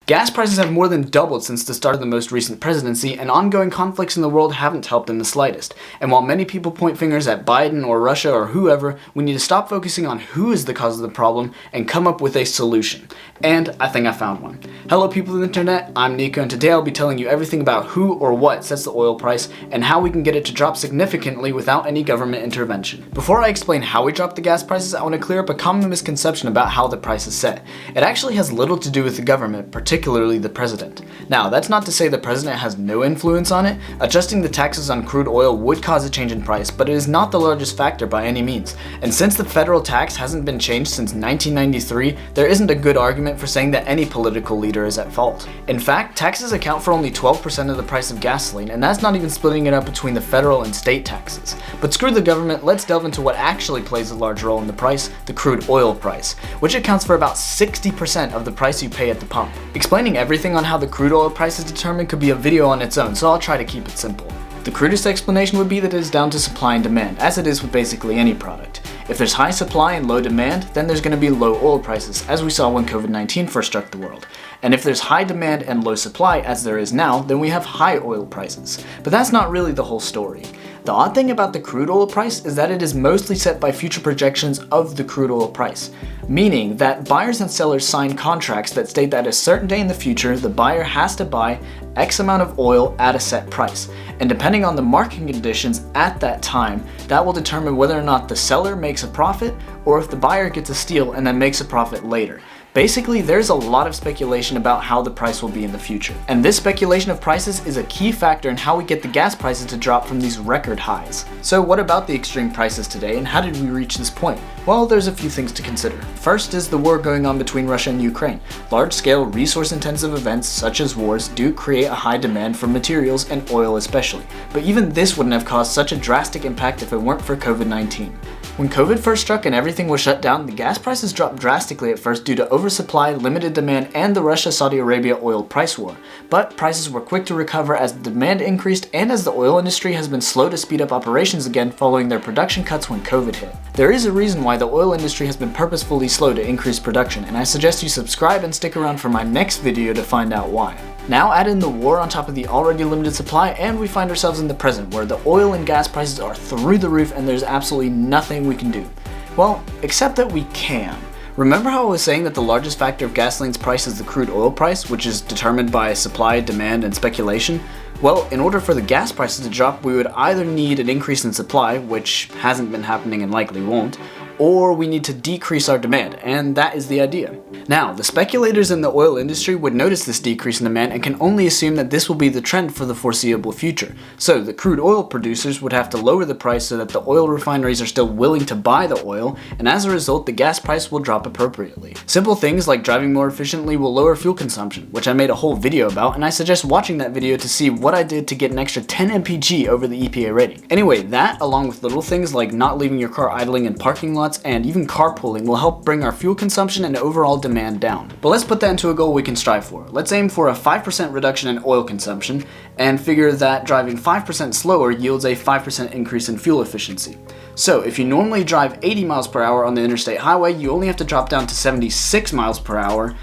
Gas prices have more than doubled since the start of the most recent presidency, and ongoing conflicts in the world haven't helped in the slightest. And while many people point fingers at Biden or Russia or whoever, we need to stop focusing on who is the cause of the problem and come up with a solution. And I think I found one. Hello people of the internet, I'm Nico, and today I'll be telling you everything about who or what sets the oil price and how we can get it to drop significantly without any government intervention. Before I explain how we drop the gas prices, I want to clear up a common misconception about how the price is set. It actually has little to do with the government, particularly the president. Now, that's not to say the president has no influence on it. Adjusting the taxes on crude oil would cause a change in price, but it is not the largest factor by any means. And since the federal tax hasn't been changed since 1993, there isn't a good argument for saying that any political leader is at fault. In fact, taxes account for only 12% of the price of gasoline, and that's not even splitting it up between the federal and state taxes. But screw the government, let's delve into what actually plays a large role in the price, the crude oil price, which accounts for about 60% of the price you pay at the pump. Explaining everything on how the crude oil price is determined could be a video on its own, so I'll try to keep it simple. The crudest explanation would be that it is down to supply and demand, as it is with basically any product. If there's high supply and low demand, then there's going to be low oil prices, as we saw when COVID-19 first struck the world. And if there's high demand and low supply, as there is now, then we have high oil prices. But that's not really the whole story. The odd thing about the crude oil price is that it is mostly set by future projections of the crude oil price, meaning that buyers and sellers sign contracts that state that at a certain day in the future, the buyer has to buy X amount of oil at a set price. And depending on the market conditions at that time, that will determine whether or not the seller makes a profit or if the buyer gets a steal and then makes a profit later. Basically, there's a lot of speculation about how the price will be in the future. And this speculation of prices is a key factor in how we get the gas prices to drop from these record highs. So what about the extreme prices today, and how did we reach this point? Well, there's a few things to consider. First is the war going on between Russia and Ukraine. Large-scale, resource-intensive events such as wars do create a high demand for materials and oil especially. But even this wouldn't have caused such a drastic impact if it weren't for COVID-19. When COVID first struck and everything was shut down, the gas prices dropped drastically at first due to oversupply, limited demand, and the Russia-Saudi Arabia oil price war. But prices were quick to recover as the demand increased and as the oil industry has been slow to speed up operations again following their production cuts when COVID hit. There is a reason why the oil industry has been purposefully slow to increase production, and I suggest you subscribe and stick around for my next video to find out why. Now add in the war on top of the already limited supply and we find ourselves in the present where the oil and gas prices are through the roof and there's absolutely nothing we can do. Well, except that we can. Remember how I was saying that the largest factor of gasoline's price is the crude oil price, which is determined by supply, demand, and speculation? Well, in order for the gas prices to drop, we would either need an increase in supply, which hasn't been happening and likely won't, or we need to decrease our demand, and that is the idea. Now, the speculators in the oil industry would notice this decrease in demand and can only assume that this will be the trend for the foreseeable future. So the crude oil producers would have to lower the price so that the oil refineries are still willing to buy the oil, and as a result, the gas price will drop appropriately. Simple things like driving more efficiently will lower fuel consumption, which I made a whole video about, and I suggest watching that video to see what I did to get an extra 10 mpg over the EPA rating. Anyway, that, along with little things like not leaving your car idling in parking lots and even carpooling, will help bring our fuel consumption and overall demand down. But let's put that into a goal we can strive for. Let's aim for a 5% reduction in oil consumption and figure that driving 5% slower yields a 5% increase in fuel efficiency. So if you normally drive 80 miles per hour on the interstate highway, you only have to drop down to 76 miles per hour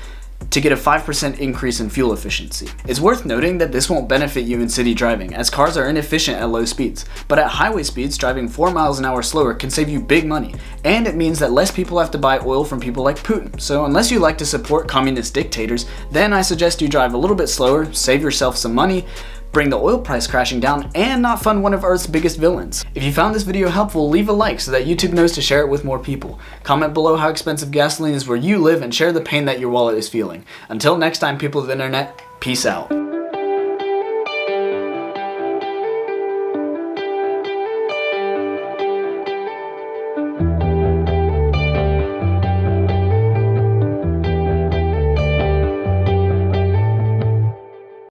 to get a 5% increase in fuel efficiency. It's worth noting that this won't benefit you in city driving, as cars are inefficient at low speeds, but at highway speeds, driving 4 miles an hour slower can save you big money, and it means that less people have to buy oil from people like Putin. So unless you like to support communist dictators, then I suggest you drive a little bit slower, save yourself some money, bring the oil price crashing down, and not fund one of Earth's biggest villains. If you found this video helpful, leave a like so that YouTube knows to share it with more people. Comment below how expensive gasoline is where you live and share the pain that your wallet is feeling. Until next time, people of the internet, peace out.